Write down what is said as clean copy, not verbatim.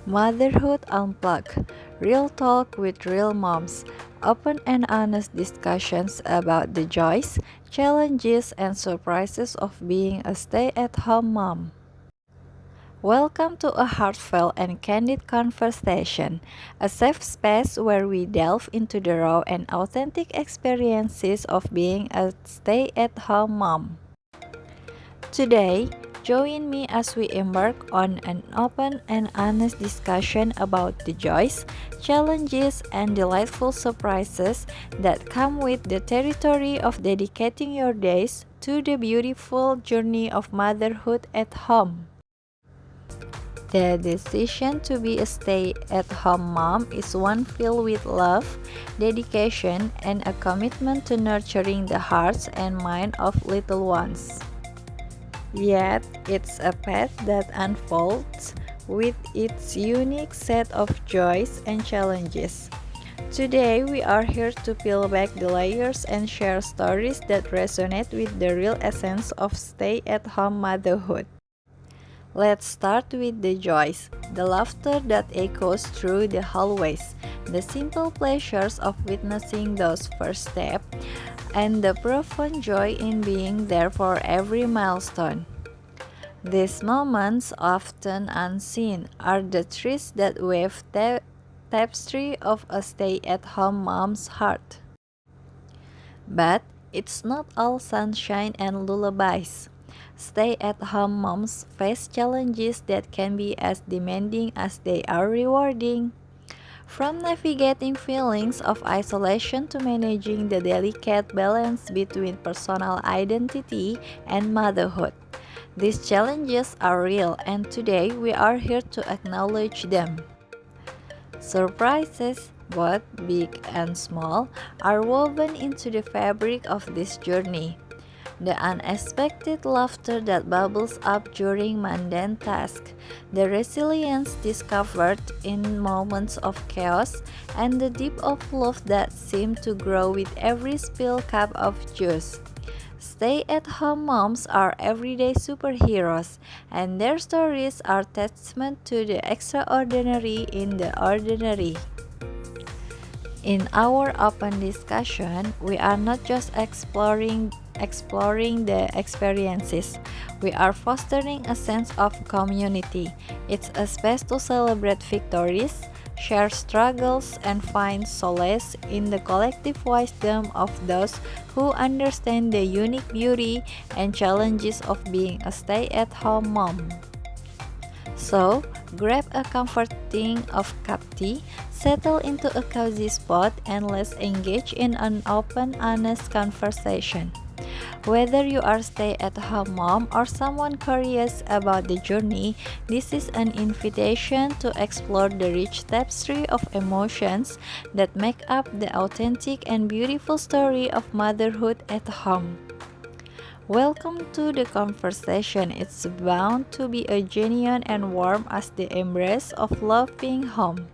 Motherhood Unplugged, real talk with real moms, open and honest discussions about the joys, challenges, and surprises of being a stay-at-home mom. Welcome to a heartfelt and candid conversation, a safe space where we delve into the raw and authentic experiences of being a stay-at-home mom. Today, join me as we embark on an open and honest discussion about the joys, challenges, and delightful surprises that come with the territory of dedicating your days to the beautiful journey of motherhood at home. The decision to be a stay-at-home mom is one filled with love, dedication, and a commitment to nurturing the hearts and mind of little ones. Yet, it's a path that unfolds with its unique set of joys and challenges. Today, we are here to peel back the layers and share stories that resonate with the real essence of stay-at-home motherhood. Let's start with the joys, the laughter that echoes through the hallways, the simple pleasures of witnessing those first steps, and the profound joy in being there for every milestone. These moments, often unseen, are the threads that weave the tapestry of a stay-at-home mom's heart. But it's not all sunshine and lullabies. Stay-at-home moms face challenges that can be as demanding as they are rewarding. From navigating feelings of isolation to managing the delicate balance between personal identity and motherhood. These challenges are real, and today we are here to acknowledge them. Surprises, both big and small, are woven into the fabric of this journey. The unexpected laughter that bubbles up during mundane tasks, the resilience discovered in moments of chaos, and the depth of love that seems to grow with every spilled cup of juice. Stay-at-home moms are everyday superheroes, and their stories are testament to the extraordinary in the ordinary. In our open discussion, we are not just exploring the experiences. We are fostering a sense of community. It's a space to celebrate victories, share struggles, and find solace in the collective wisdom of those who understand the unique beauty and challenges of being a stay-at-home mom. So, grab a comforting of cup tea, settle into a cozy spot, and let's engage in an open, honest conversation. Whether you are stay-at-home mom or someone curious about the journey, this is an invitation to explore the rich tapestry of emotions that make up the authentic and beautiful story of motherhood at home. Welcome to the conversation. It's bound to be a genuine and warm as the embrace of loving home.